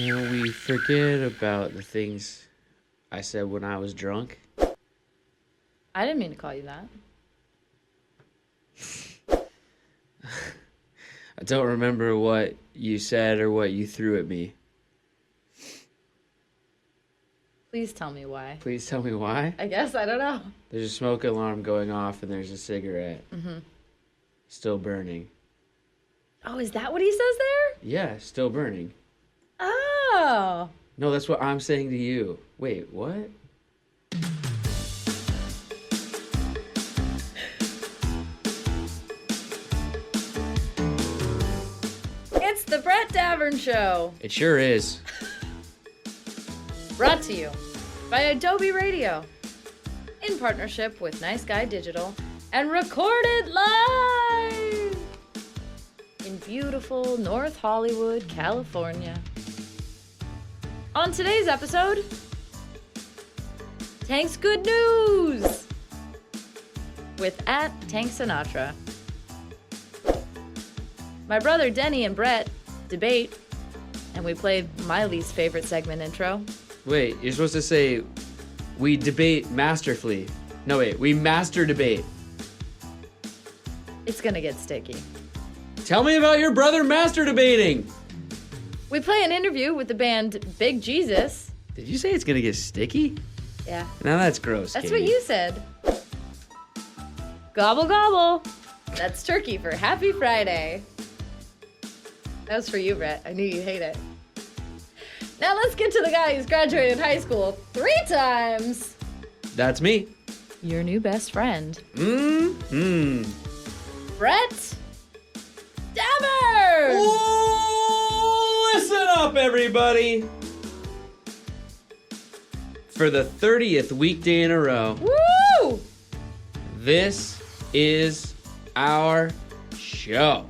Can we forget about the things I said when I was drunk? I didn't mean to call you that. I don't remember what you said or what you threw at me. Please tell me why. Please tell me why. I guess, I don't know. There's a smoke alarm going off and there's a cigarette. Mm-hmm. Still burning. Oh, is that what he says there? Yeah, still burning. Oh. No, that's what I'm saying to you. Wait, what? It's the Brett Davern Show. It sure is. Brought to you by Adobe Radio. In partnership with Nice Guy Digital. And recorded live in beautiful North Hollywood, California. On today's episode, Tank's Good News with @Tank Sinatra. My brother Denny and Brett debate, and we played my least favorite segment intro. Wait, you're supposed to say, we debate masterfully. No, wait, we master debate. It's gonna get sticky. Tell me about your brother master debating. We play an interview with the band Big Jesus. Did you say it's gonna get sticky? Yeah. Now that's gross, That's Katie. what you said. Gobble gobble. That's turkey for Happy Friday. That was for you, Brett. I knew you'd hate it. Now let's get to the guy who's graduated high school 3 times. That's me. Your new best friend. Brett Davern! Listen up, everybody. For the 30th weekday in a row, Woo! this is our show.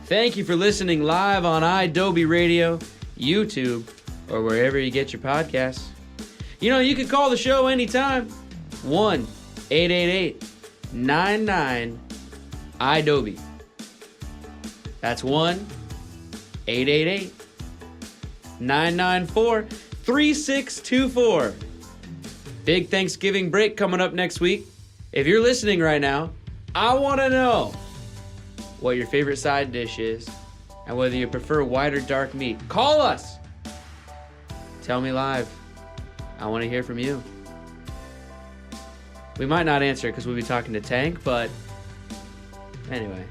Thank you for listening live on iAdobe Radio, YouTube, or wherever you get your podcasts. You know, you can call the show anytime. 1-888-99-iAdobe. That's 1-888-994-3624. Big Thanksgiving break coming up next week. If you're listening right now, I want to know what your favorite side dish is and whether you prefer white or dark meat. Call us. Tell me live. I want to hear from you. We might not answer because we'll be talking to Tank, but anyway,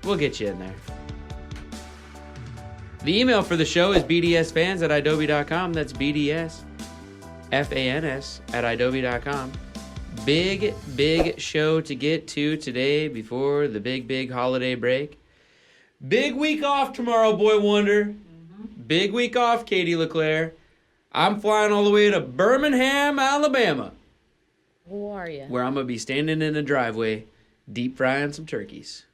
we'll get you in there. The email for the show is bdsfans@idobe.com. That's bdsfans@idobe.com. Big show to get to today before the big holiday break. Big week off tomorrow, Boy Wonder. Mm-hmm. Big week off, Katie LeClaire. I'm flying all the way to Birmingham, Alabama. Who are you? Where I'm going to be standing in a driveway, deep frying some turkeys.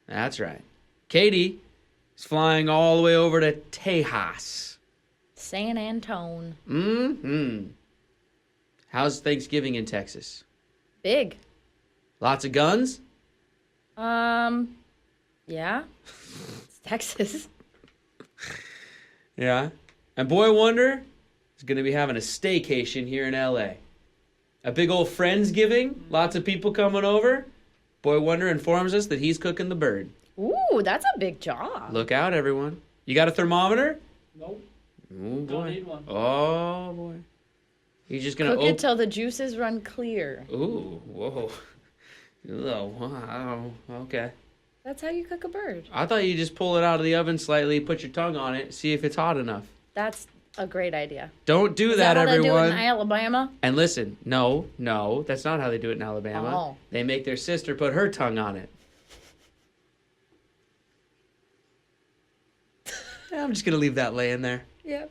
That's right. Katie is flying all the way over to Tejas. San Antone. Mm-hmm. How's Thanksgiving in Texas? Big. Lots of guns? Yeah. It's Texas. Yeah. And Boy Wonder is going to be having a staycation here in L.A. A big old Friendsgiving. Lots of people coming over. Boy Wonder informs us that he's cooking the bird. Ooh, that's a big job. Look out, everyone. You got a thermometer? Nope. Oh, boy. Don't need one. Oh, boy. He's just going to Cook it till the juices run clear. Ooh, whoa. Oh, wow. Okay. That's how you cook a bird. I thought you just pull it out of the oven slightly, put your tongue on it, see if it's hot enough. That's a great idea. Don't do Is that, how everyone. they do it in Alabama? And listen, no, that's not how they do it in Alabama. Oh. They make their sister put her tongue on it. I'm just going to leave that laying there. Yep.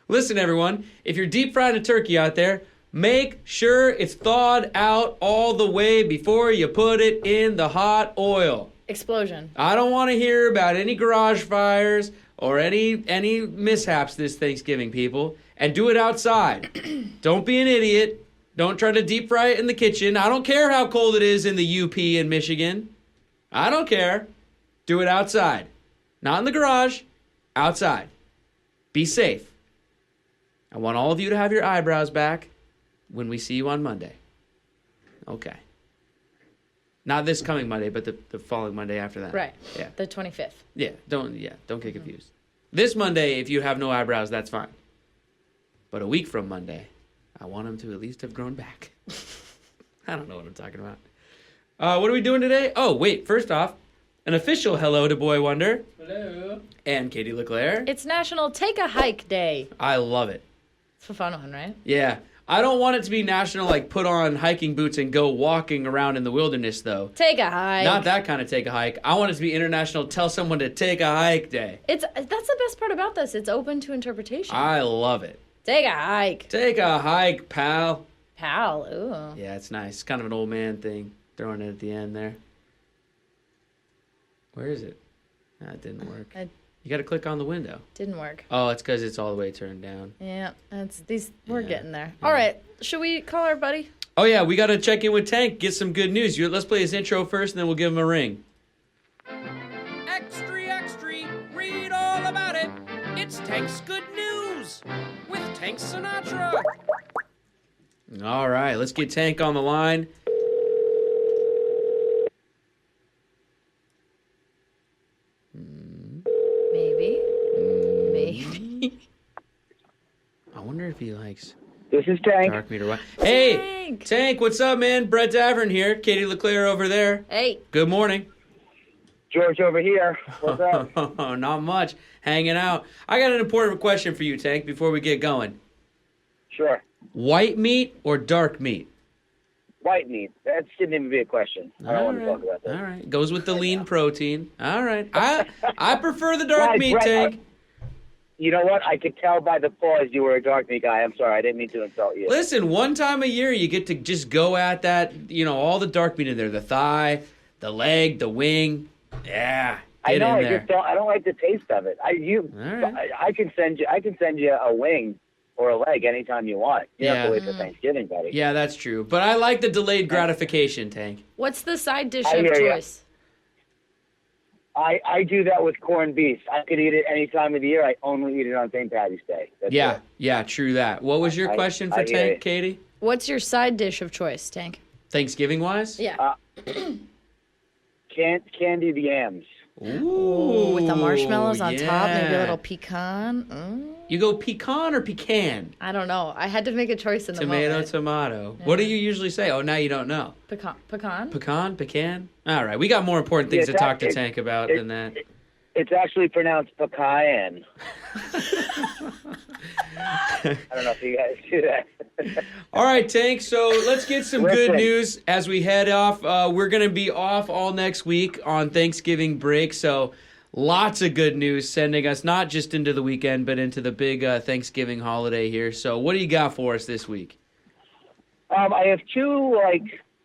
Listen, everyone, if you're deep frying a turkey out there, make sure it's thawed out all the way before you put it in the hot oil. Explosion. I don't want to hear about any garage fires or any mishaps this Thanksgiving, people. And do it outside. Don't be an idiot. Don't try to deep fry it in the kitchen. I don't care how cold it is in the UP in Michigan. I don't care. Do it outside. Not in the garage. Outside. be safe. I want all of you to have your eyebrows back when we see you on Monday. Okay. Not this coming Monday, but the following Monday after that. Right. Yeah. The 25th. Yeah. Don't get confused. This Monday, if you have no eyebrows, that's fine. But a week from Monday, I want them to at least have grown back. I don't know what I'm talking about. What are we doing today? Oh, wait. First off, an official hello to Boy Wonder. Hello. And Katie LeClaire. It's National Take a Hike Day. I love it. It's a fun one, right? Yeah. I don't want it to be national, like, put on hiking boots and go walking around in the wilderness, though. Take a hike. Not that kind of take a hike. I want it to be international tell someone to take a hike day. That's the best part about this. It's open to interpretation. I love it. Take a hike. Take a hike, pal. Pal, ooh. Yeah, it's nice. It's kind of an old man thing. Throwing it at the end there. Where is it? That didn't work. You got to click on the window. Didn't work. Oh, it's because it's all the way turned down. Yeah, we're getting there. All right, should we call our buddy? Oh, yeah, we got to check in with Tank, get some good news. Let's play his intro first, and then we'll give him a ring. Extra, read all about it. It's Tank's Good News with Tank Sinatra. All right, let's get Tank on the line. Maybe. I wonder if he likes This is Tank. dark meat or what. Hey, Tank, what's up, man? Brett Davern here. Katie LeClaire over there. Hey. Good morning. George over here. What's up? Not much. Hanging out. I got an important question for you, Tank, before we get going. Sure. White meat or dark meat? White meat. That shouldn't even be a question. I don't want to talk about that. All right. Goes with the lean protein. All right. I prefer the dark Guys, meat, Brett, Tank. You know what? I could tell by the pause you were a dark meat guy. I'm sorry. I didn't mean to insult you. Listen, one time a year you get to just go at that, all the dark meat in there. The thigh, the leg, the wing. Yeah. I know. In there. I don't like the taste of it. right. I can send you a wing or a leg anytime you want. You don't have to wait for Thanksgiving, buddy. Yeah, that's true. But I like the delayed gratification, Tank. What's the side dish I of hear ya. choice? I do that with corned beef. I could eat it any time of the year. I only eat it on St. Patty's Day. That's it. Yeah, true that. What was your question for I hear Tank, ya. Katie? What's your side dish of choice, Tank? Thanksgiving-wise? Yeah. Candied yams. Ooh, with the marshmallows on top, maybe a yeah. little pecan. You go pecan or pecan? I don't know. I had to make a choice in the moment. Tomato. What do you usually say? Oh, now you don't know. Pecan. Pecan? All right, we got more important things to talk to Tank about than that. It's actually pronounced pecan. I don't know if you guys do that. All right, Tank, so let's get some good Listen. news as we head off. We're going to be off all next week on Thanksgiving break, so lots of good news sending us not just into the weekend, but into the big Thanksgiving holiday here. So what do you got for us this week? I have two,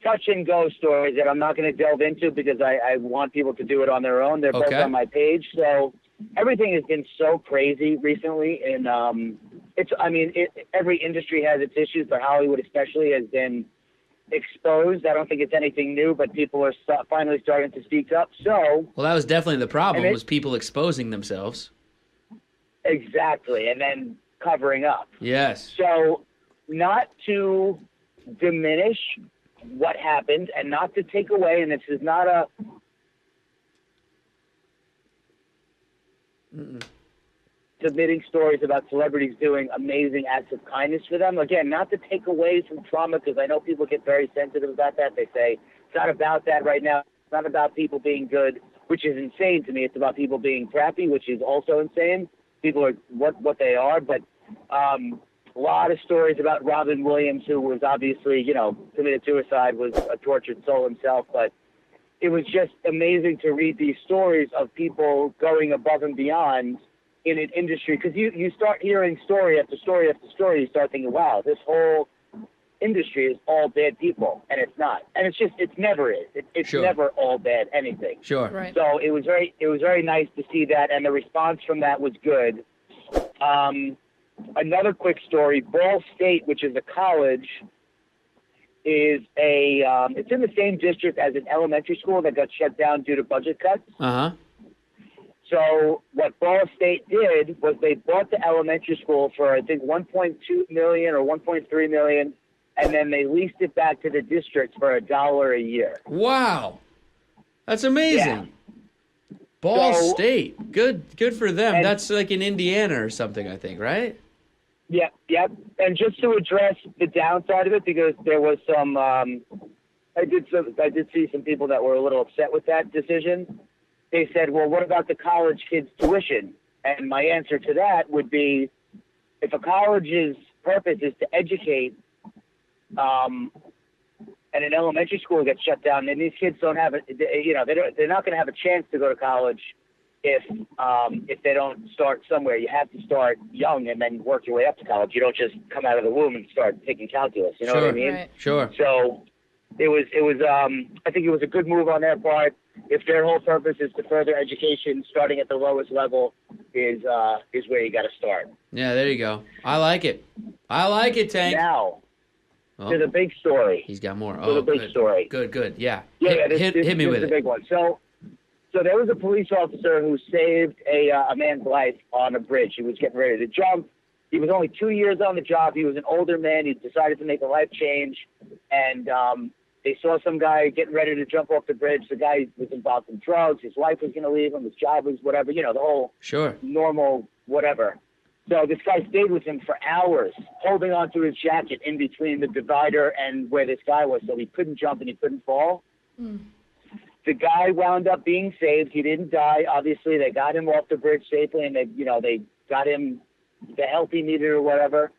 touch and go stories that I'm not going to delve into because I want people to do it on their own. They're both on my page. So everything has been so crazy recently, and every industry has its issues, but Hollywood especially has been exposed. I don't think it's anything new, but people are finally starting to speak up. So, well, that was definitely the problem, was people exposing themselves. Exactly, and then covering up. Yes. So, not to diminish what happened and not to take away, and this is not a submitting stories about celebrities doing amazing acts of kindness for them. Again, not to take away from trauma, because I know people get very sensitive about that. They say it's not about that right now. It's not about people being good, which is insane to me. It's about people being crappy, which is also insane. People are what they are, but a lot of stories about Robin Williams, who was obviously, committed suicide, was a tortured soul himself, but it was just amazing to read these stories of people going above and beyond in an industry, because you start hearing story after story after story, you start thinking, wow, this whole industry is all bad people, and it's not. And it never is. It's Sure. never all bad anything. Sure. Right. So it was very nice to see that, and the response from that was good. Another quick story: Ball State, which is a college, is it's in the same district as an elementary school that got shut down due to budget cuts. Uh-huh. So what Ball State did was they bought the elementary school for, I think, $1.2 million or $1.3 million, and then they leased it back to the district for $1 a year. Wow. That's amazing. Yeah. Ball So- State. Good for them. And- That's like in Indiana or something, I think, right? Yep. And just to address the downside of it, because there was some, I did see some people that were a little upset with that decision. They said, well, what about the college kids' tuition? And my answer to that would be, if a college's purpose is to educate, and an elementary school gets shut down, then these kids don't have they're not going to have a chance to go to college if they don't start somewhere. You have to start young and then work your way up to college. You don't just come out of the womb and start taking calculus. You know what I mean? Right. Sure. So it was I think it was a good move on their part. If their whole purpose is to further education, starting at the lowest level is where you got to start. Yeah, there you go. I like it. Tank. Now, Oh, to the big story. he's got more. To Oh, the big good. story. Good. Yeah. Yeah, hit me with the it. big one. So there was a police officer who saved a man's life on a bridge. He was getting ready to jump. He was only 2 years on the job. He was an older man. He decided to make a life change, and they saw some guy getting ready to jump off the bridge. The guy was involved in drugs. His wife was going to leave him. His job was whatever. The whole Sure. normal whatever. So this guy stayed with him for hours, holding onto his jacket in between the divider and where this guy was, so he couldn't jump and he couldn't fall. The guy wound up being saved. He didn't die. Obviously, they got him off the bridge safely, and they got him the help he needed or whatever.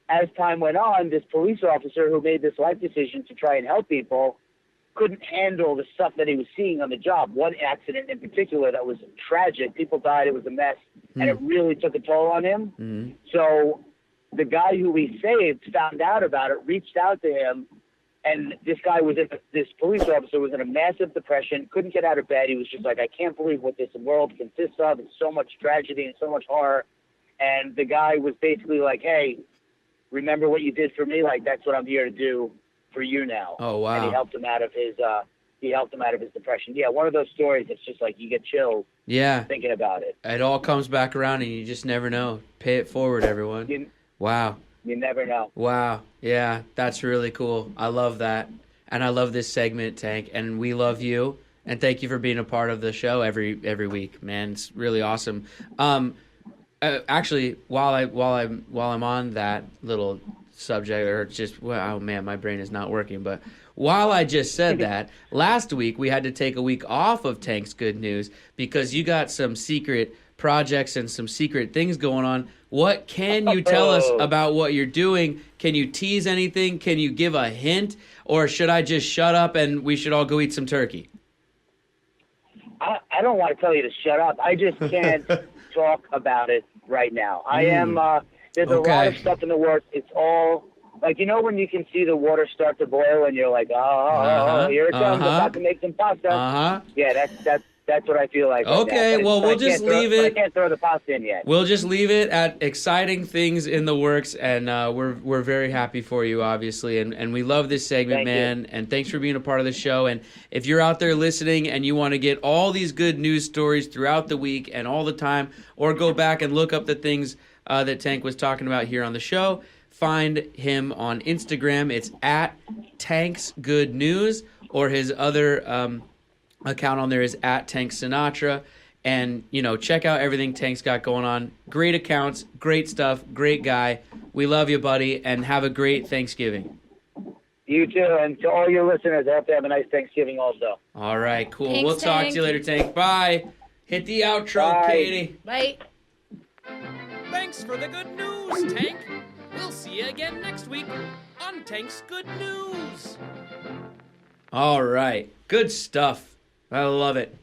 As time went on, this police officer who made this life decision to try and help people couldn't handle the stuff that he was seeing on the job. One accident in particular that was tragic. People died. It was a mess, and it really took a toll on him. Mm-hmm. So the guy who he saved found out about it, reached out to him, and this police officer was in a massive depression, couldn't get out of bed. He was just like, I can't believe what this world consists of. It's so much tragedy and so much horror. And the guy was basically like, hey, remember what you did for me? Like, that's what I'm here to do for you now. Oh, wow. And he helped him out of his depression. Yeah, one of those stories that's just like you get chills Yeah. thinking about it. It all comes back around, and you just never know. Pay it forward, everyone. Wow. You never know. Wow. Yeah, that's really cool. I love that. And I love this segment, Tank. And we love you. And thank you for being a part of the show every week, man. It's really awesome. Actually, while I'm on that little subject, or just, well, oh man, my brain is not working. But while I just said that, last week we had to take a week off of Tank's Good News because you got some secret projects and some secret things going on. What can you tell us about what you're doing? Can you tease anything? Can you give a hint? Or should I just shut up and we should all go eat some turkey? I don't want to tell you to shut up. I just can't talk about it right now. I am, there's a lot of stuff in the works. It's all, like, when you can see the water start to boil and you're like, oh, here it comes. I'm about to make some pasta. Yeah, that's what I feel like. Okay, well, we'll just leave it. I can't throw the pasta in yet. We'll just leave it at exciting things in the works, and we're very happy for you, obviously, and we love this segment, Thank man, you. and thanks for being a part of the show. And if you're out there listening and you want to get all these good news stories throughout the week and all the time, or go back and look up the things that Tank was talking about here on the show, find him on Instagram. It's at Tank's Good News, or his other account on there is at Tank Sinatra. And, check out everything Tank's got going on. Great accounts, great stuff, great guy. We love you, buddy, and have a great Thanksgiving. You too, and to all your listeners, I hope to have a nice Thanksgiving also. All right, cool. Thanks, We'll talk to you later, Tank. Bye. Hit the outro, Bye. Katie. Bye. Thanks for the good news, Tank. We'll see you again next week on Tank's Good News. All right. Good stuff. I love it.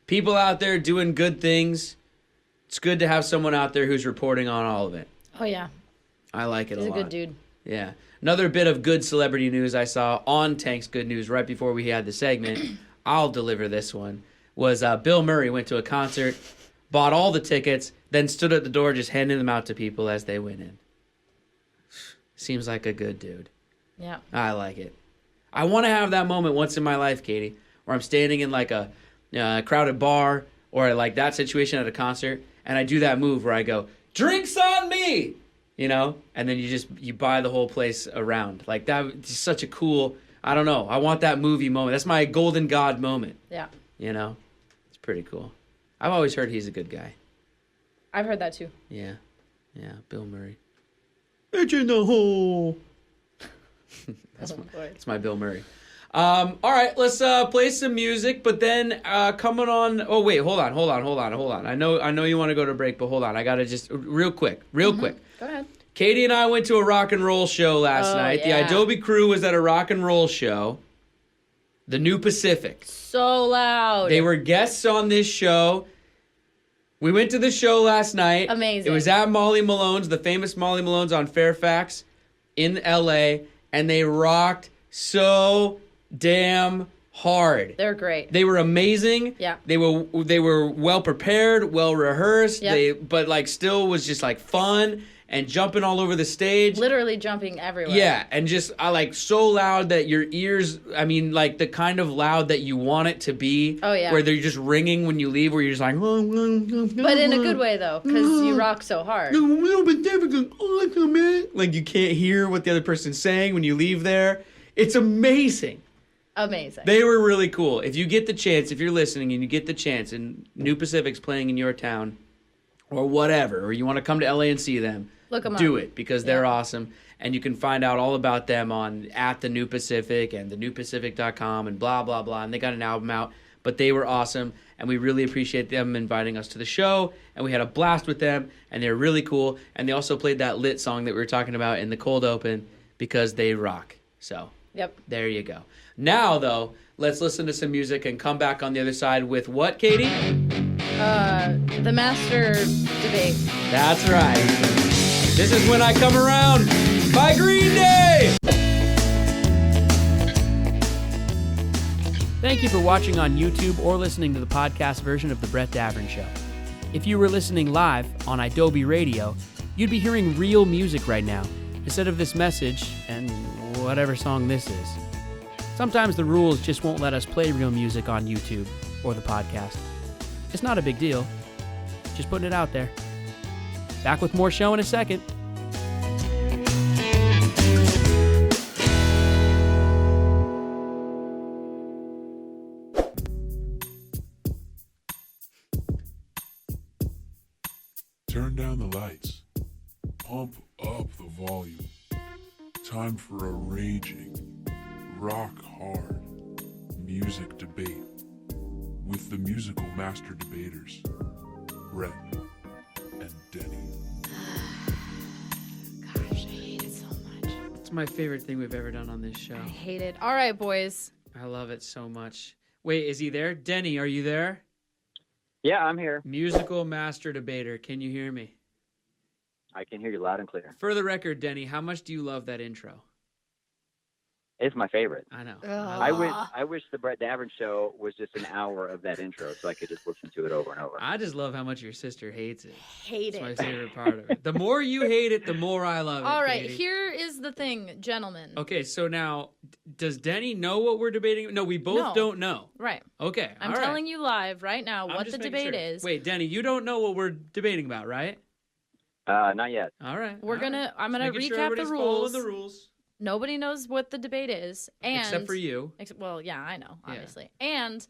People out there doing good things. It's good to have someone out there who's reporting on all of it. Oh, yeah. I like it He's a a lot. good dude. Yeah. Another bit of good celebrity news I saw on Tank's Good News right before we had the segment. I'll deliver this one. Was Bill Murray went to a concert, bought all the tickets, then stood at the door just handing them out to people as they went in. Seems like a good dude. Yeah. I like it. I want to have that moment once in my life, Katie, where I'm standing in like a crowded bar or like that situation at a concert, and I do that move where I go, drinks on me, you know, and then you buy the whole place around. Like that is such a cool, I don't know, I want that movie moment. That's my golden god moment. Yeah. You know, it's pretty cool. I've always heard he's a good guy. I've heard that too. Yeah, Bill Murray. It's in the hole. That's my Bill Murray. All right, let's play some music, but then coming on. Oh wait, hold on. I know you want to go to break, but hold on. I gotta just real quick. Go ahead. Katie and I went to a rock and roll show last night. Yeah. The Adobe crew was at a rock and roll show. The New Pacific. So loud. They were guests on this show. We went to the show last night. Amazing. It was at Molly Malone's, the famous Molly Malone's on Fairfax in LA, and they rocked so damn hard. They're great. They were amazing. Yeah. They were well prepared, well rehearsed. Yep. But like still was just like fun and jumping all over the stage. Literally jumping everywhere. Yeah, and just I like so loud that your ears, I mean like the kind of loud that you want it to be. Oh, yeah. Where they're just ringing when you leave, where you're just like, But in a good way though, because you rock so hard. Like you can't hear what the other person's saying when you leave there. It's amazing. Amazing. They were really cool. If you get the chance, if you're listening and you get the chance and New Pacific's playing in your town or whatever, or you want to come to LA and see them, Look them do up. it because they're awesome. And you can find out all about them on at the New Pacific and thenewpacific.com and blah, blah, blah. And they got an album out, but they were awesome. And we really appreciate them inviting us to the show. And we had a blast with them and they're really cool. And they also played that lit song that we were talking about in the cold open because they rock. So Yep. there you go. Now, though, let's listen to some music and come back on the other side with what, Katie? The Master Debate. That's right. This is When I Come Around by Green Day. Thank you for watching on YouTube or listening to the podcast version of The Brett Davern Show. If you were listening live on Adobe Radio, you'd be hearing real music right now instead of this message and whatever song this is. Sometimes the rules just won't let us play real music on YouTube or the podcast. It's not a big deal. Just putting it out there. Back with more show in a second. Turn down the lights. Pump up the volume. Time for a raging, rock hard music debate with the musical master debaters, Brett and Denny. Gosh, I hate it so much. It's my favorite thing we've ever done on this show. I hate it. All right, boys. I love it so much. Wait, is he there? Denny, are you there? Yeah, I'm here. Musical master debater. Can you hear me? I can hear you loud and clear. For the record, Denny, how much do you love that intro? It's my favorite. I know. I wish the Brett Davern show was just an hour of that intro so I could just listen to it over and over. I just love how much your sister hates it. Hate It's my it. favorite part of it. The more you hate it, the more I love it. All right, Katie. here is the thing, gentlemen. Okay, so now, does Denny know what we're debating? No, we both No. don't know. Right. Okay, I'm all right. telling you live right now I'm what just the making debate sure. is. Wait, Denny, you don't know what we're debating about, right? Not yet. All right. I'm gonna Making sure recap the everybody's following rules. the rules. Nobody knows what the debate is, and Except for you. Well, yeah, I know, Yeah. obviously. And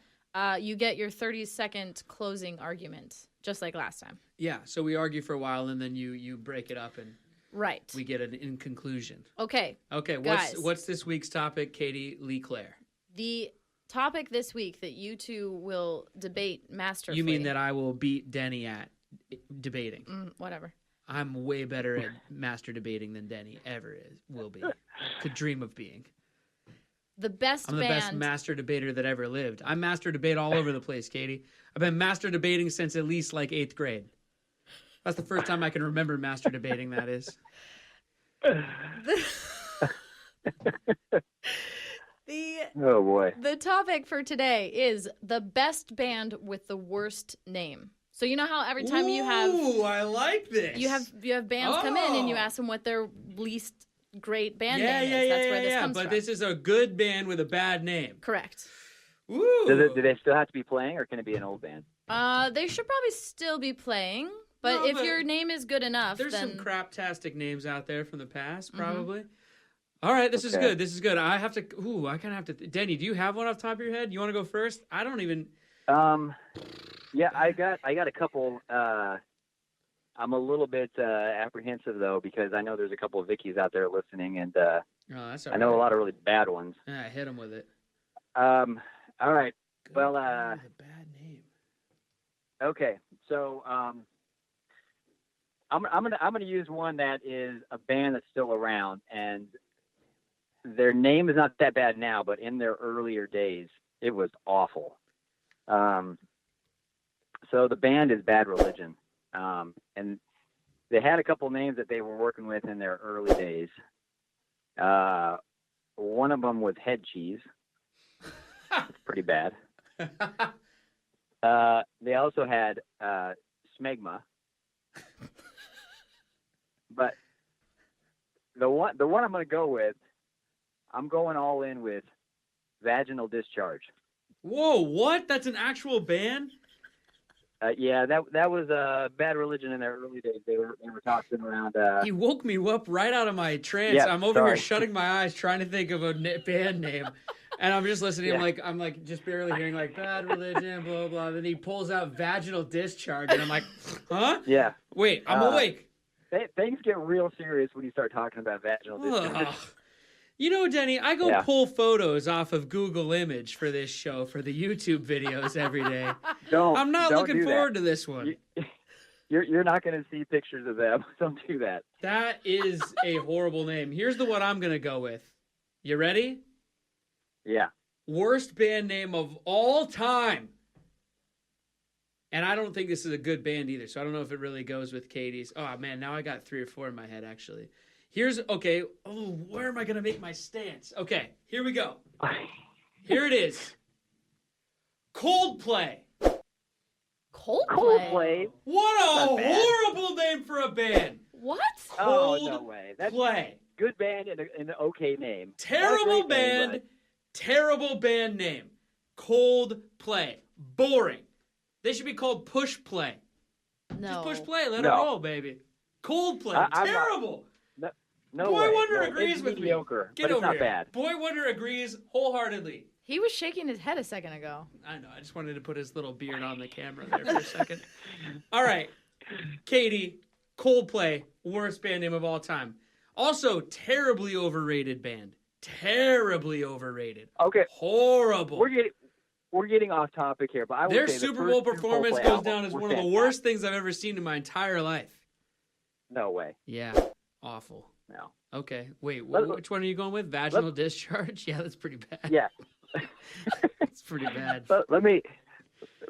you get your 30-second closing argument, just like last time. Yeah, so we argue for a while and then you break it up and Right. we get an in conclusion. Okay. Okay, Guys. what's this week's topic, Katie Lee Claire? The topic this week that you two will debate masterfully. You mean that I will beat Denny at debating? Whatever. I'm way better at master debating than Denny ever will be. Could dream of being. The best I'm the band. best master debater that ever lived. I master debate all over the place, Katie. I've been master debating since at least like 8th grade. That's the first time I can remember master debating, that is. Oh, boy. The topic for today is the best band with the worst name. So you know how every time you have Ooh, I like this. you have bands come in and you Oh. ask them what their least great band Yeah, name yeah, is. yeah, That's where yeah, this yeah. comes But from. this is a good band with a bad name. Correct. Ooh. Do they still have to be playing, or can it be an old band? They should probably still be playing, but No, if but your name is good enough, There's then... some craptastic names out there from the past, probably. All right, this is Okay. good. This is good. I have to. I kind of have to. Denny, do you have one off the top of your head? You want to go first? I don't even. Yeah, I got a couple. I'm a little bit apprehensive though because I know there's a couple of Vickies out there listening, and Oh, that's all I know right. a lot of really bad ones. Yeah, hit him with it. All right. Good Well, God, with a bad name. Okay, so I'm gonna use one that is a band that's still around, and their name is not that bad now, but in their earlier days, it was awful. So the band is Bad Religion, and they had a couple names that they were working with in their early days. One of them was Head Cheese. It's pretty bad. They also had Smegma, but the one I'm going to go with, I'm going all in with Vaginal Discharge. Whoa, what? That's an actual band? Yeah, that was Bad Religion in their early days. They were tossing around. You woke me up right out of my trance. Yeah, I'm over here sorry. shutting my eyes trying to think of a band name. And I'm just listening. Yeah. I'm like just barely hearing like Bad Religion, blah, blah. Then he pulls out Vaginal Discharge. And I'm like, huh? Yeah, Wait, I'm awake. things get real serious when you start talking about vaginal discharge. Ugh. You know, Denny, I go Yeah. pull photos off of Google Image for this show, for the YouTube videos every day. Don't. I'm not don't looking do forward that. to this one. You're not going to see pictures of them. Don't do that. That is a horrible name. Here's the one I'm going to go with. You ready? Yeah. Worst band name of all time. And I don't think this is a good band either, so I don't know if it really goes with Katie's. Oh, man, now I got 3 or 4 in my head, actually. Okay. Oh, where am I going to make my stance? Okay, here we go. Here it is. Coldplay. Coldplay? What a Not bad. horrible name for a band. What? Oh, no way. That's Coldplay. good band and an okay name. Terrible Not a great band. name, Terrible band name. Coldplay. Boring. They should be called Push Play. No. Just push play. Let it No. roll, baby. Coldplay. I'm not- Terrible. but no Boy way. Wonder No, agrees it's with mediocre, me. Get but it's over not here. bad. Boy Wonder agrees wholeheartedly. He was shaking his head a second ago. I know. I just wanted to put his little beard on the camera there for a second. All right. Katie, Coldplay, worst band name of all time. Also, terribly overrated band. Terribly overrated. Okay, Horrible. we're getting off topic here, but I would Their say the Super first Bowl 2 performance Coldplay goes albums down as were one of the fantastic. worst things I've ever seen in my entire life. No way. Yeah. Awful. No. Okay. Wait, Let- which one are you going with? Vaginal discharge? Yeah, that's pretty bad. Yeah. It's pretty bad. Let me.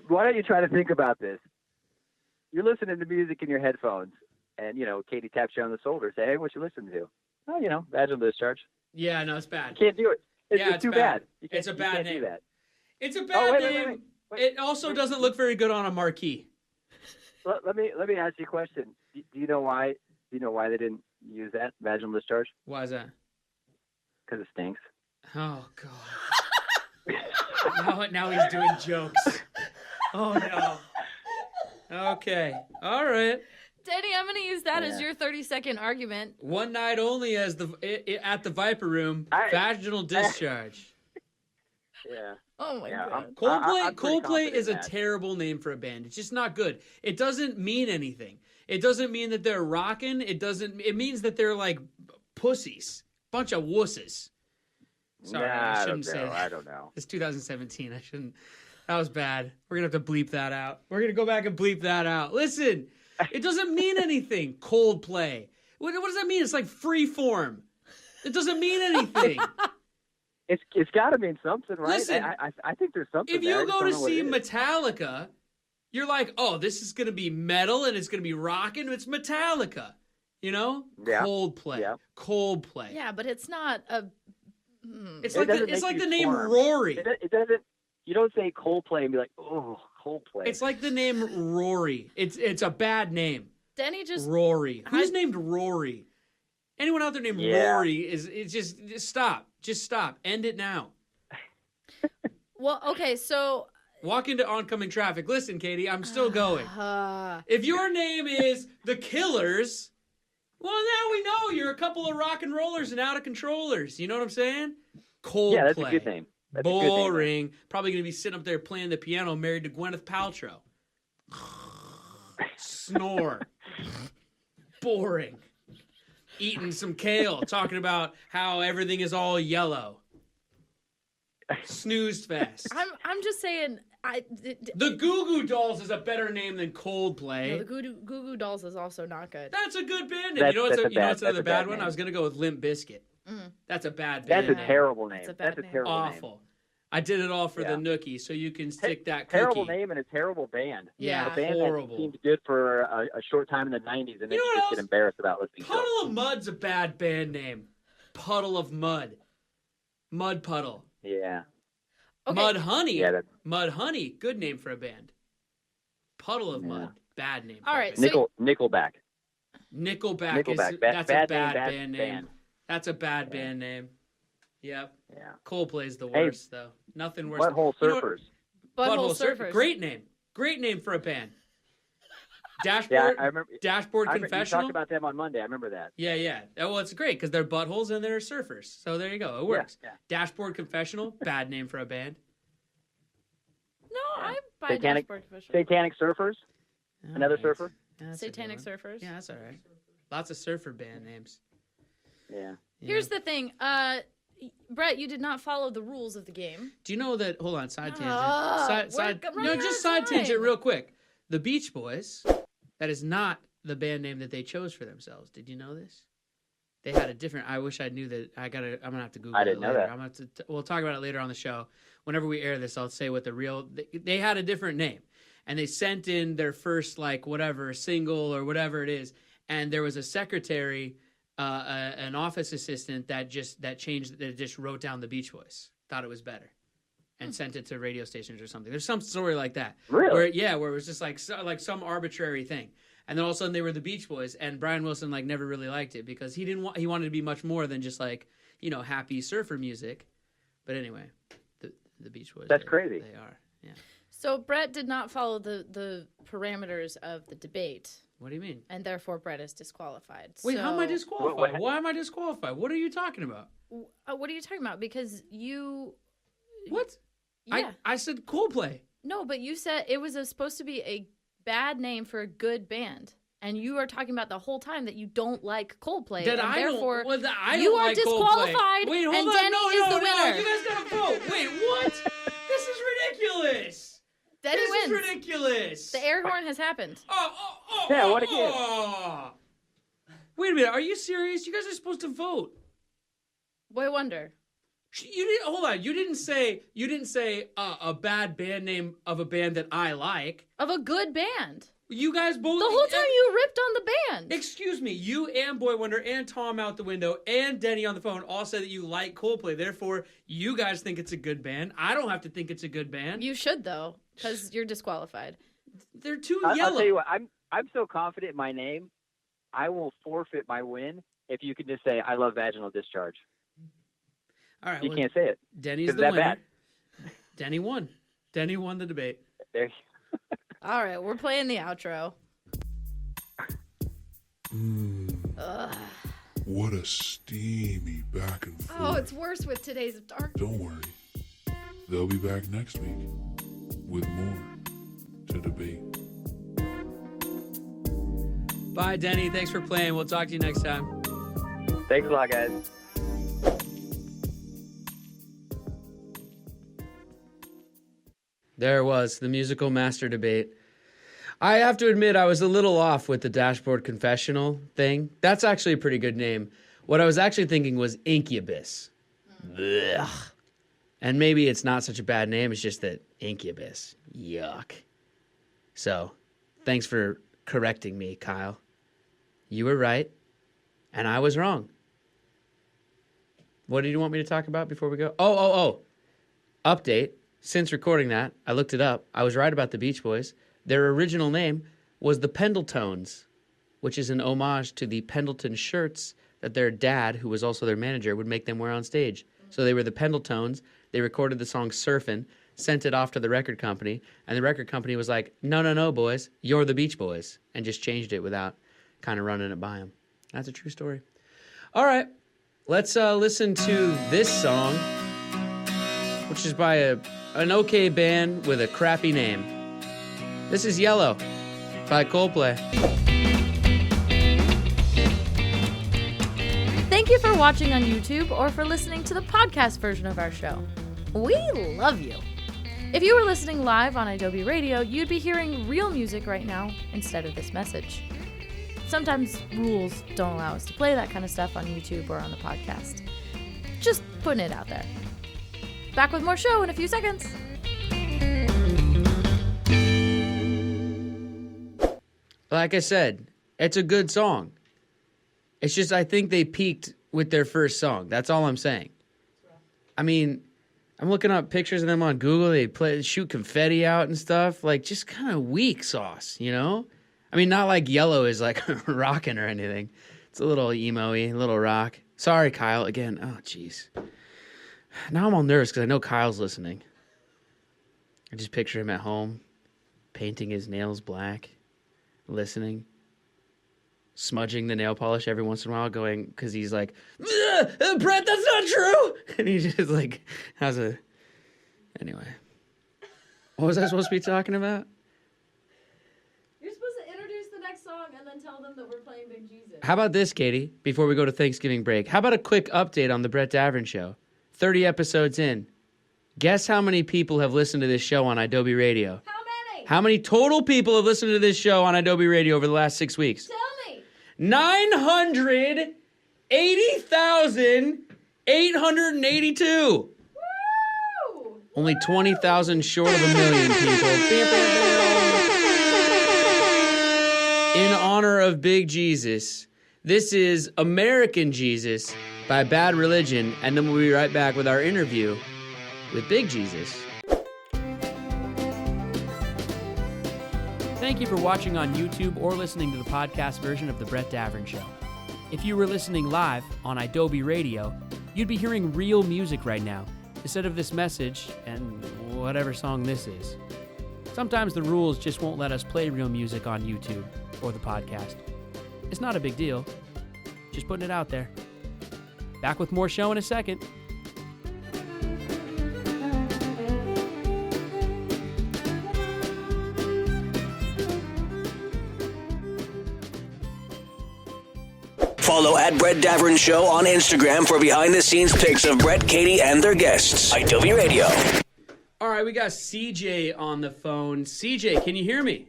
Why don't you try to think about this? You're listening to music in your headphones, and Katie taps you on the shoulder, say, "Hey, what you listening to?" Oh, vaginal discharge. Yeah, no, it's bad. You can't do it. Yeah, it's too bad. bad. You can't- It's a you bad can't name. Do that. It's a bad wait, name. wait. It also doesn't look very good on a marquee. Let me ask you a question. Do you know why? Do you know why they didn't use that vaginal discharge? Why is that? Because it stinks. Oh, God. now he's doing jokes. Oh, no. Okay. All right. Denny, I'm going to use that as Yeah. your 30-second argument. One night only as at the Viper Room. Vaginal discharge. Yeah. Oh, my Yeah, God. Coldplay, I'm pretty Coldplay is a confident in that. terrible name for a band. It's just not good. It doesn't mean anything. It doesn't mean that they're rocking. It means that they're like pussies. Bunch of wusses. Sorry, I shouldn't say that. I don't know. It's 2017. I shouldn't. That was bad. We're going to have to bleep that out. We're going to go back and bleep that out. Listen, it doesn't mean anything. Coldplay. What does that mean? It's like free form. It doesn't mean anything. It's got to mean something, right? Listen, I think there's something. If there. I you just go don't to know what see it is. Metallica, you're like, oh, this is going to be metal and it's going to be rocking. It's Metallica. Yeah. Coldplay. Yeah. Coldplay. Yeah, but it's not a... It's It like doesn't it's make like you the name squirm. Rory. It doesn't. You don't say Coldplay and be like, oh, Coldplay. It's like the name Rory. It's a bad name. Denny just... Rory. Who's named Rory? Anyone out there named Yeah. Rory it's just stop. Just stop. End it now. Well, okay, so Walk into oncoming traffic. Listen, Katie, I'm still going. If your name is The Killers, well, now we know you're a couple of rock and rollers and out of controllers. You know what I'm saying? Coldplay. Yeah, that's a good name. That's boring. Probably going to be sitting up there playing the piano, married to Gwyneth Paltrow. Snore. Boring. Eating some kale, talking about how everything is all yellow. Snooze fest. I'm just saying. The Goo Goo Dolls is a better name than Coldplay. No, the Goo Goo Dolls is also not good. That's a good band name. You know what's another bad one? Name. I was going to go with Limp Bizkit. That's a bad band name. That's a terrible name. That's a terrible name. Awful. I did it all for the nookie, so you can stick that cookie. Terrible name and a terrible band. Yeah. A band horrible. that seemed good for a short time in the 90s, and then You know you what just else? get embarrassed about listening to it. Puddle of Mud's a bad band name. Puddle of Mud. Mud Puddle. Yeah. Okay. Mud Honey. Yeah, that's- Mud Honey, good name for a band. Puddle of Mud, bad name. All right, Nickelback. Nickelback Nickelback. is that's a Bad bad name, band name. band. That's a bad band name. Yep. Yeah. Coldplay's the Hey, worst though. Nothing worse. Butthole You know what? Surfers. Butthole Surfers. Surfers. Great name. Great name for a band. Dashboard. Yeah, I remember. Dashboard You Confessional. talked about them on Monday. I remember that. Yeah. Well, it's great because they're buttholes and they're surfers. So there you go. It works. Yeah. Dashboard Confessional. Bad name for a band. No, I buy Satanic- Dashboard Confessional. Satanic Surfers. Another Alright. surfer. Yeah, that's a good Satanic one. Surfers. Yeah, that's all right. Lots of surfer band names. Yeah. Here's the thing. Brett, you did not follow the rules of the game. Do you know that? Hold on, side tangent. we're Side. running No, out just of side time. tangent, real quick. The Beach Boys. That is not the band name that they chose for themselves. Did you know this? They had a different. I wish I knew that. I'm gonna have to Google. I didn't it know later. that. I'm gonna have to. We'll talk about it later on the show. Whenever we air this, I'll say what the real. They had a different name, and they sent in their first whatever single or whatever it is, and there was a secretary, an office assistant that just wrote down the Beach Boys. Thought it was better, and sent it to radio stations or something. There's some story like that. Really? Where it was just like some arbitrary thing. And then all of a sudden they were the Beach Boys, and Brian Wilson never really liked it because he wanted to be much more than just happy surfer music. But anyway, the Beach Boys. That's crazy. They are. Yeah. So Brett did not follow the parameters of the debate, What do you mean? and therefore Brett is disqualified. Wait, how am I So- disqualified? Why am I disqualified? What are you talking about? What are you talking about? Because you. What? Yeah. I said Coldplay. No, but you said it was supposed to be a bad name for a good band. And you are talking about the whole time that you don't like Coldplay. That and I therefore, don't. Well, that I you don't are like disqualified. Coldplay. Wait, hold and on. Denny No, is the winner. You guys gotta vote. Wait, what? This is ridiculous. Denny This wins. is ridiculous. The air horn has happened. Yeah, what again? Wait a minute. Are you serious? You guys are supposed to vote. Boy Wonder. You didn't. Hold on. You didn't say a bad band name of a band that I like. Of a good band. You guys both. The whole time you ripped on the band. Excuse me. You and Boy Wonder and Tom out the window and Denny on the phone all said that you like Coldplay. Therefore, you guys think it's a good band. I don't have to think it's a good band. You should, though, because you're disqualified. They're too I'll yellow. tell you what. I'm so confident in my name. I will forfeit my win if you can just say I love vaginal discharge. All right. You can't say it. Denny's 'Cause the that winner. bad. Denny won. Denny won the debate. There. All right, we're playing the outro. Ugh. What a steamy back and forth. Oh, it's worse with today's dark. Don't worry. They'll be back next week with more to debate. Bye, Denny. Thanks for playing. We'll talk to you next time. Thanks a lot, guys. There it was, the musical master debate. I have to admit, I was a little off with the Dashboard Confessional thing. That's actually a pretty good name. What I was actually thinking was Incubus. Ugh. And maybe it's not such a bad name, it's just that Incubus. Yuck. So, thanks for correcting me, Kyle. You were right, and I was wrong. What did you want me to talk about before we go? Oh. Update. Since recording that, I looked it up. I was right about the Beach Boys. Their original name was the Pendletones, which is an homage to the Pendleton shirts that their dad, who was also their manager, would make them wear on stage. So they were the Pendletones. They recorded the song Surfin'. sent it off to the record company, and the record company was like, no, boys, you're the Beach Boys, and just changed it without kind of running it by them. That's a true story. All right, let's listen to this song, which is by an okay band with a crappy name. This is Yellow by Coldplay. Thank you for watching on YouTube or for listening to the podcast version of our show. We love you. If you were listening live on Adobe Radio, you'd be hearing real music right now instead of this message. Sometimes rules don't allow us to play that kind of stuff on YouTube or on the podcast. Just putting it out there. Back with more show in a few seconds. Like I said, it's a good song. It's just I think they peaked with their first song. That's all I'm saying. I mean, I'm looking up pictures of them on Google. They shoot confetti out and stuff. Like, just kind of weak sauce, you know? I mean, not like Yellow is like rocking or anything. It's a little emo-y, a little rock. Sorry, Kyle. Again, oh, jeez. Now I'm all nervous because I know Kyle's listening. I just picture him at home, painting his nails black, listening, smudging the nail polish every once in a while, going, because he's like, Brett, that's not true. And he just like has a, anyway. What was I supposed to be talking about? You're supposed to introduce the next song and then tell them that we're playing Big Jesus. How about this, Katie, before we go to Thanksgiving break? How about a quick update on the Brett Davern Show? 30 episodes in. Guess how many people have listened to this show on Adobe Radio? How many? How many total people have listened to this show on Adobe Radio over the last 6 weeks? Tell me. 980,882. Woo! Only 20,000 short of a million people. In honor of Big Jesus, this is American Jesus by Bad Religion, and then we'll be right back with our interview with Big Jesus. Thank you for watching on YouTube or listening to the podcast version of The Brett Davern Show. If you were listening live on Adobe Radio, you'd be hearing real music right now, instead of this message and whatever song this is. Sometimes the rules just won't let us play real music on YouTube or the podcast. It's not a big deal, just putting it out there. Back with more show in a second. Follow at Brett Davern Show on Instagram for behind-the-scenes pics of Brett, Katie, and their guests. Adobe Radio. All right, we got CJ on the phone. CJ, can you hear me?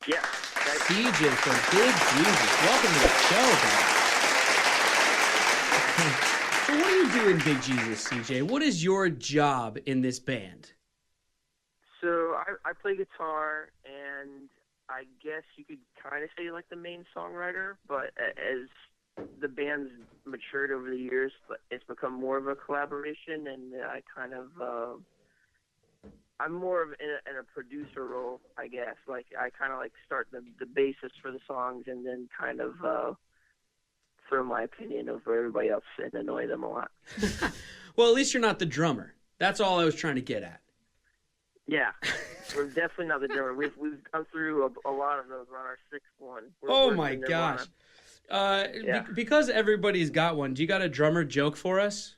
Yeah. CJ from Big Jesus. Welcome to the show, man. So what do you do in Big Jesus, CJ? What is your job in this band? So I play guitar, and I guess you could kind of say like the main songwriter, but as the band's matured over the years, it's become more of a collaboration, and I kind of I'm more of in a producer role, I guess. Like I kind of like start the basis for the songs, and then kind of throw my opinion over everybody else and annoy them a lot. Well, at least you're not the drummer. That's all I was trying to get at. Yeah, we're definitely not the drummer. We've gone through a lot of those. We're on our sixth one. Oh my gosh! Because everybody's got one. Do you got a drummer joke for us?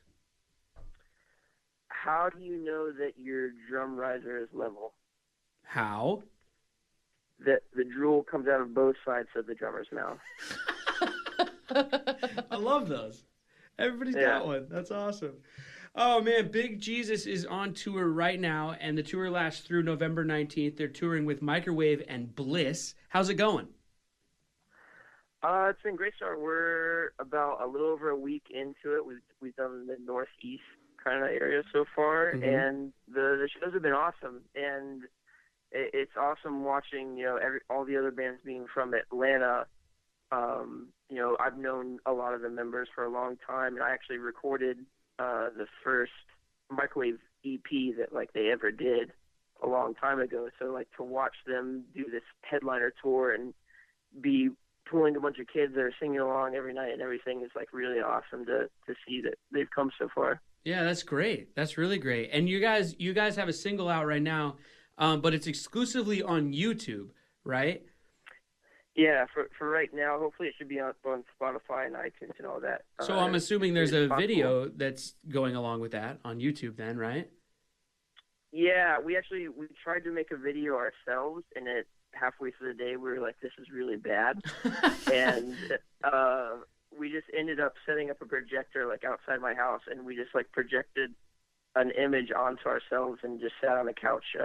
How do you know that your drum riser is level? How? That the drool comes out of both sides of the drummer's mouth. I love those. Everybody's got one. That's awesome. Oh, man, Big Jesus is on tour right now, and the tour lasts through November 19th. They're touring with Microwave and Bliss. How's it going? It's been great start. We're about a little over a week into it. We've done the Northeast kind of area so far, and the shows have been awesome. And it's awesome watching, all the other bands being from Atlanta. I've known a lot of the members for a long time, and I actually recorded the first Microwave EP that they ever did a long time ago. So to watch them do this headliner tour and be pulling a bunch of kids that are singing along every night and everything is really awesome to see that they've come so far. Yeah, that's great. That's really great. And you guys have a single out right now, but it's exclusively on YouTube, right? Yeah, for right now. Hopefully it should be on Spotify and iTunes and all that. So I'm assuming there's a possible. video that's going along with that on YouTube then, right? Yeah, we tried to make a video ourselves, and halfway through the day we were like, this is really bad. And we just ended up setting up a projector like outside my house, and we just like projected an image onto ourselves and just sat on the couch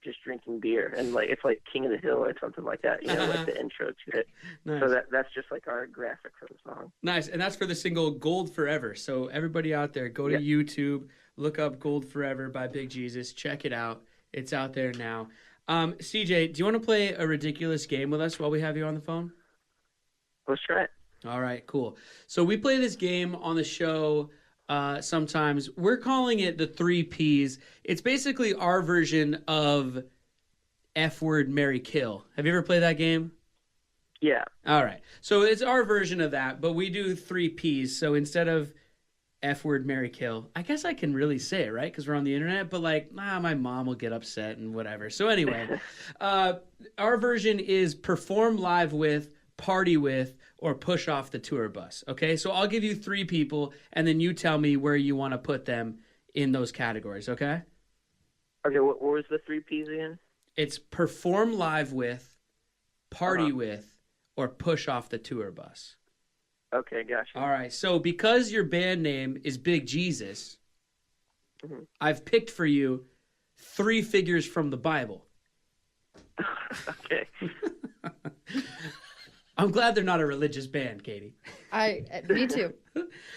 just drinking beer, and like it's like King of the Hill or something like that, like the intro to it. Nice. So that's just like our graphic for the song. Nice. And that's for the single Gold Forever. So everybody out there, go to YouTube, look up Gold Forever by Big Jesus, check it out. It's out there now. CJ, do you want to play a ridiculous game with us while we have you on the phone? Let's try it. All right, cool. So we play this game on the show sometimes. We're calling it the 3 Ps. It's basically our version of F-word, marry, kill. Have you ever played that game? Yeah. All right. So it's our version of that, but we do 3 Ps. So instead of F-word, marry, kill, I guess I can really say it, right? Because we're on the internet, but my mom will get upset and whatever. So anyway, our version is perform live with, party with, or push off the tour bus. Okay, so I'll give you 3 people, and then you tell me where you want to put them in those categories, okay? Okay, what was the 3 Ps again? It's perform live with, party with, or push off the tour bus. Okay, gotcha. All right, so because your band name is Big Jesus, I've picked for you 3 figures from the Bible. Okay. I'm glad they're not a religious band, Katie. Me too.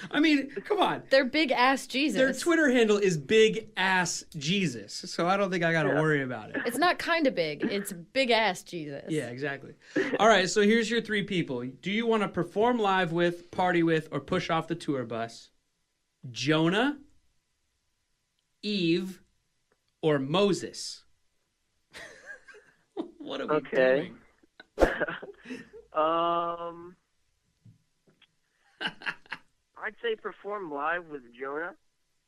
I mean, come on. They're Big Ass Jesus. Their Twitter handle is Big Ass Jesus, so I don't think I got to worry about it. It's not kind of big. It's Big Ass Jesus. Yeah, exactly. All right, so here's your 3 people. Do you want to perform live with, party with, or push off the tour bus? Jonah, Eve, or Moses? What are we doing? I'd say perform live with Jonah.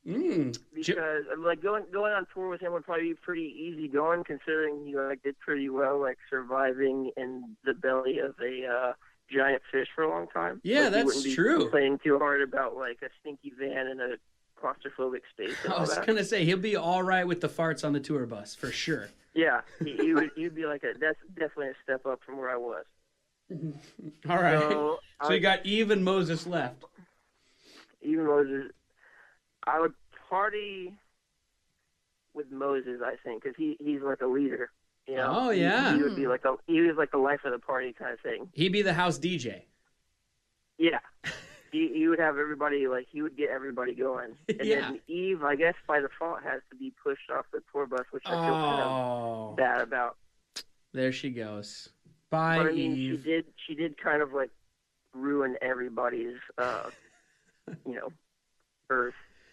Because like going on tour with him would probably be pretty easy going, considering he did pretty well, like surviving in the belly of a giant fish for a long time. Yeah, that's true. He wouldn't be complaining too hard about like a stinky van in a claustrophobic space. And I was gonna say he'll be all right with the farts on the tour bus for sure. Yeah, you'd be like, that's definitely a step up from where I was. All right. So you got Eve and Moses left. Eve and Moses. I would party with Moses, I think, because he's like a leader. You know? Oh yeah. He would be like he was like the life of the party kind of thing. He'd be the house DJ. Yeah. He would have everybody, he would get everybody going. And then Eve, I guess, by default, has to be pushed off the tour bus, which I feel kind of bad about. There she goes. Bye, but, I mean, Eve. She did kind of, ruin everybody's, earth.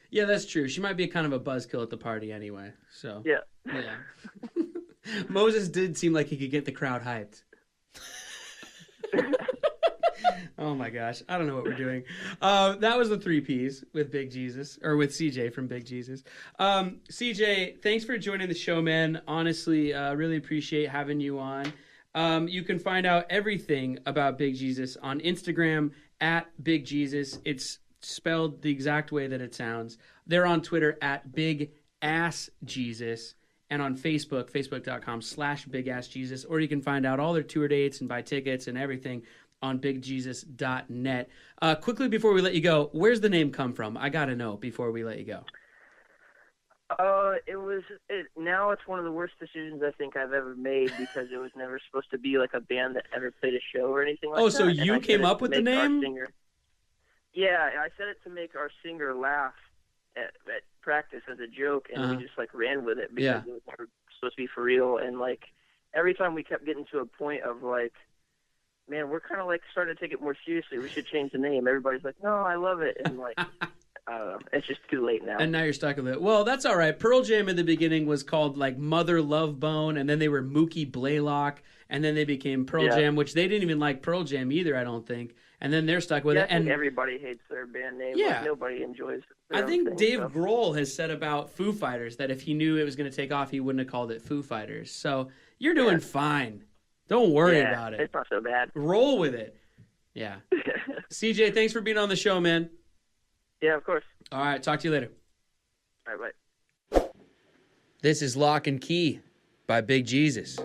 Yeah, that's true. She might be kind of a buzzkill at the party anyway, so. Yeah. Moses did seem like he could get the crowd hyped. Oh my gosh, I don't know what we're doing. That was the 3 Ps with Big Jesus, or with CJ from Big Jesus. CJ, thanks for joining the show, man. Honestly, really appreciate having you on. You can find out everything about Big Jesus on Instagram at Big Jesus. It's spelled the exact way that it sounds. They're on Twitter at Big Ass Jesus, and on Facebook, facebook.com/BigAssJesus, or you can find out all their tour dates and buy tickets and everything on bigjesus.net. Quickly before we let you go, where's the name come from? I gotta know before we let you go. Now it's one of the worst decisions I think I've ever made, because it was never supposed to be like a band that ever played a show or anything like that. Oh, so you came up with the name? Yeah, I said it to make our singer laugh at practice as a joke, and we just ran with it because it was never supposed to be for real. And every time we kept getting to a point of man, we're kind of starting to take it more seriously. We should change the name. Everybody's like, no, I love it. And I don't know. It's just too late now. And now you're stuck with it. Well, that's all right. Pearl Jam in the beginning was called Mother Love Bone, and then they were Mookie Blaylock, and then they became Pearl Jam, which they didn't even like Pearl Jam either, I don't think. and then they're stuck with Yeah, it. I think And everybody hates their band name. Yeah. Like, nobody enjoys their I own think thing, Dave so. Grohl has said about Foo Fighters that if he knew it was going to take off, he wouldn't have called it Foo Fighters. So you're doing fine. Don't worry about it. It's not so bad. Roll with it. Yeah. CJ, thanks for being on the show, man. Yeah, of course. All right, talk to you later. All right, bye. This is Lock and Key by Big Jesus.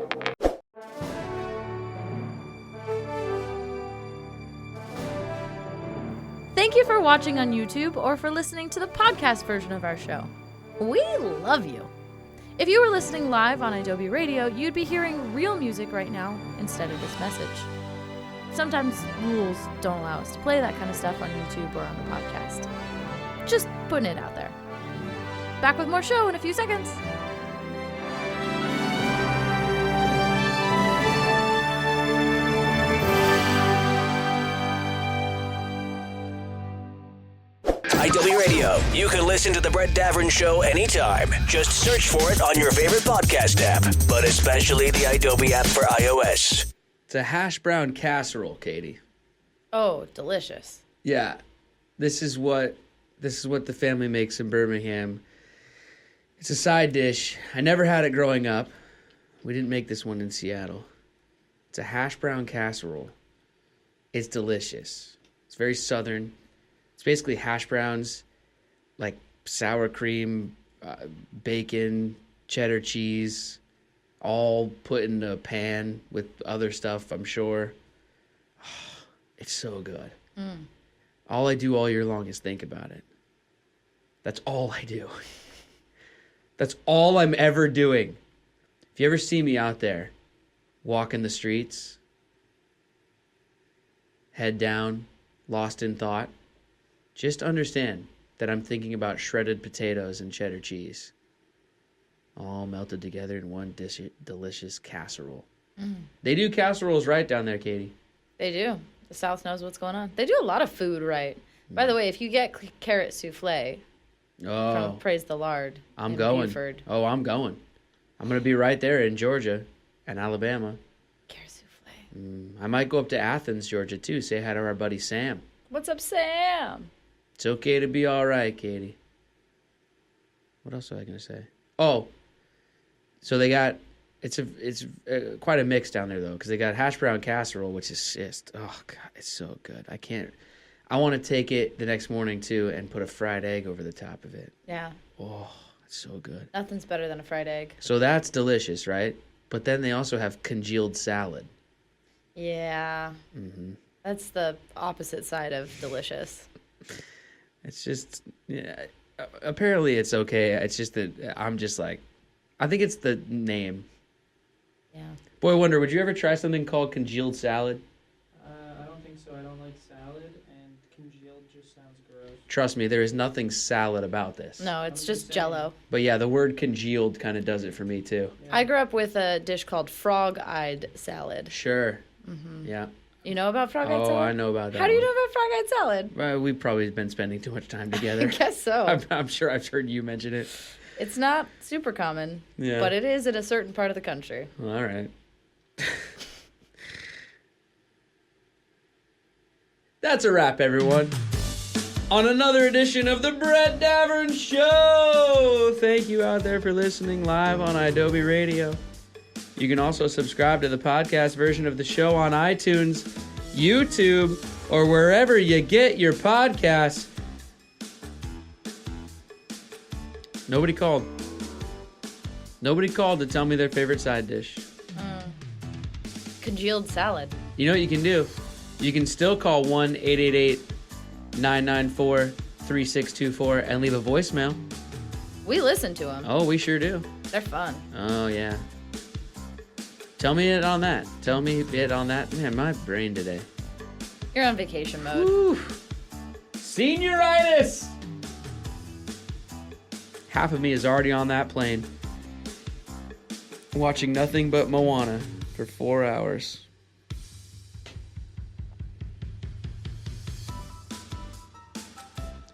Thank you for watching on YouTube or for listening to the podcast version of our show. We love you. If you were listening live on Adobe Radio, you'd be hearing real music right now instead of this message. Sometimes rules don't allow us to play that kind of stuff on YouTube or on the podcast. Just putting it out there. Back with more show in a few seconds. IW Radio. You can listen to The Brett Davern Show anytime. Just search for it on your favorite podcast app, but especially the Adobe app for iOS. It's a hash brown casserole, Katie. Oh, delicious. Yeah. This is what the family makes in Birmingham. It's a side dish. I never had it growing up. We didn't make this one in Seattle. It's a hash brown casserole. It's delicious. It's very southern. It's basically hash browns, like sour cream, bacon, cheddar cheese, all put in a pan with other stuff, I'm sure. It's so good. All I do all year long is think about it. That's all I do. That's all I'm ever doing. If you ever see me out there walking the streets, head down, lost in thought, just understand that I'm thinking about shredded potatoes and cheddar cheese, all melted together in one delicious casserole. They do casseroles right down there, Katie. They do. The South knows what's going on. They do a lot of food right. By the way, if you get carrot souffle from Praise the Lard, I'm in going. Buford, Oh, I'm going. I'm going to be right there in Georgia and Alabama. carrot souffle. I might go up to Athens, Georgia, too. Say hi to our buddy Sam. What's up, Sam? It's okay to be all right, Katie. What else was I going to say? Oh, so they got, it's quite a mix down there, though, because they got hash brown casserole, which is just, oh, God, it's so good. I want to take it the next morning, too, and put a fried egg over the top of it. Yeah. Oh, it's so good. Nothing's better than a fried egg. So that's delicious, right? But then they also have congealed salad. Yeah. That's the opposite side of delicious. It's just, yeah, apparently it's okay. It's just that I'm just like, I think it's the name. Yeah. Boy Wonder, would you ever try something called congealed salad? I don't think so. I don't like salad, and congealed just sounds gross. Trust me, there is nothing salad about this. No, it's just Jell-O. But yeah, the word congealed kind of does it for me too. Yeah. I grew up with a dish called frog-eyed salad. Sure. Yeah. You know about frog-eyed salad? Oh, I know about that. How do you one. know about frog-eyed salad? Well, we've probably been spending too much time I together. guess so. I'm sure I've heard you mention it. It's not super common, Yeah. but it is in a certain part of the country. All right. That's a wrap, everyone. On another edition of the Brett Davern Show. Thank you out there for listening live on Adobe Radio. You can also subscribe to the podcast version of the show on iTunes, YouTube, or wherever you get your podcasts. Nobody called. Nobody called to tell me their favorite side dish. Congealed salad. You know what you can do? You can still call 1-888-994-3624 and leave a voicemail. We listen to them. Oh, we sure do. They're fun. Oh, yeah. Tell me it on that. Tell me it on that. Man, my brain today. You're on vacation mode. Woo. Senioritis! Half of me is already on that plane. Watching nothing but Moana for 4 hours.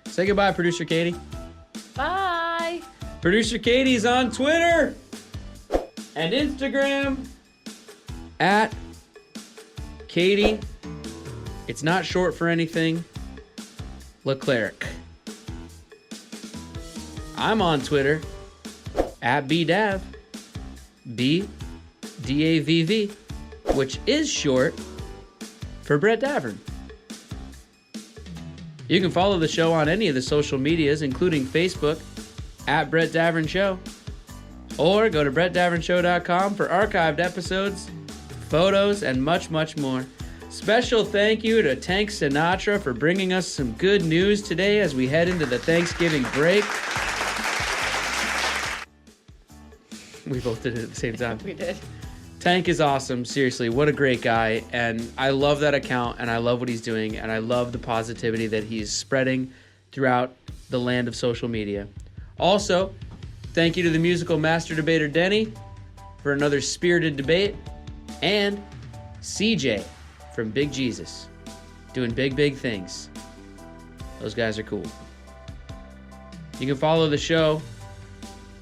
Say goodbye, Producer Katie. Bye. Producer Katie's on Twitter and Instagram at Katie It's not short for anything. Leclerc. I'm on Twitter at BDav. BDAVV, which is short for Brett Davern. You can follow the show on any of the social medias, including Facebook at Brett Davern Show, or go to BrettDavernShow.com for archived episodes, photos, and much, much more. Special thank you to Tank Sinatra for bringing us some good news today as we head into the Thanksgiving break. We both did it at the same time. We did. Tank is awesome. Seriously, what a great guy. And I love that account, and I love what he's doing, and I love the positivity that he's spreading throughout the land of social media. Also, thank you to the musical master debater Denny for another spirited debate, and CJ from Big Jesus doing big things. Those guys are cool. You can follow the show.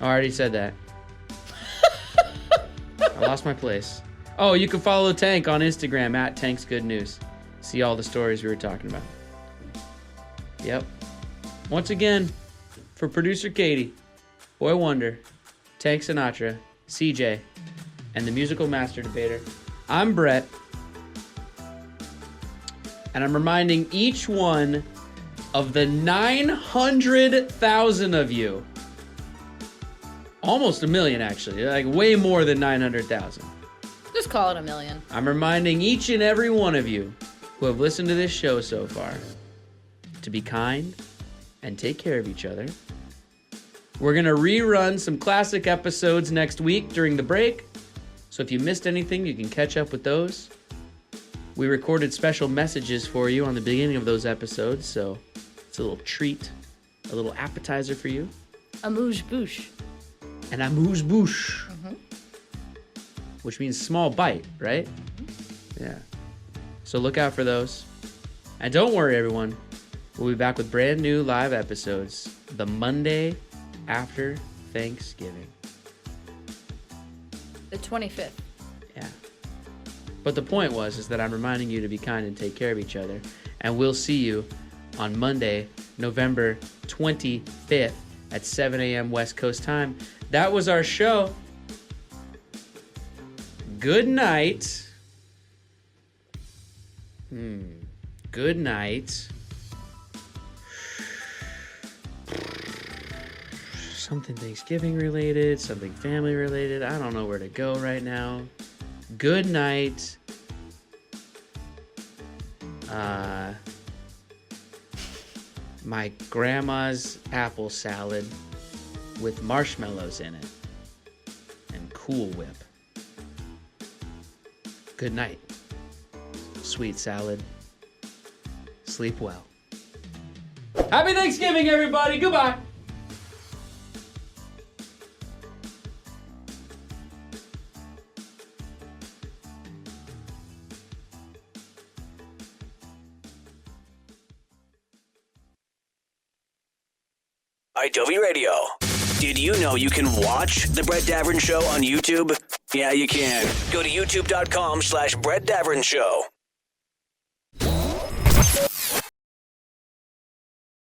Oh, I already said that. I lost my place. Oh, you can follow Tank on Instagram at Tank's Good News. See all the stories we were talking about. Yep. Once again, for producer Katie, Boy Wonder, Tank Sinatra, CJ, and the musical master debater, I'm Brett. And I'm reminding each one of the 900,000 of you, almost a million actually, like way more than 900,000. Just call it 1 million. I'm reminding each and every one of you who have listened to this show so far to be kind and take care of each other. We're going to rerun some classic episodes next week during the break. So if you missed anything, you can catch up with those. We recorded special messages for you on the beginning of those episodes, so it's a little treat, a little appetizer for you. Amuse-bouche. An amuse-bouche. Which means small bite, right? Yeah. So look out for those. And don't worry, everyone. We'll be back with brand new live episodes the Monday after Thanksgiving. The 25th. Yeah. But the point is that I'm reminding you to be kind and take care of each other. And we'll see you on Monday, November 25th at 7 a.m. West Coast time. That was our show. Good night. Good night. Something Thanksgiving related, something family related. I don't know where to go right now. Good night. My grandma's apple salad with marshmallows in it and Cool Whip. Good night. Sweet salad. Sleep well. Happy Thanksgiving, everybody. Goodbye. Adobe Radio. Did you know you can watch The Brett Davern Show on YouTube? Yeah, you can. Go to youtube.com/Brett Davern Show.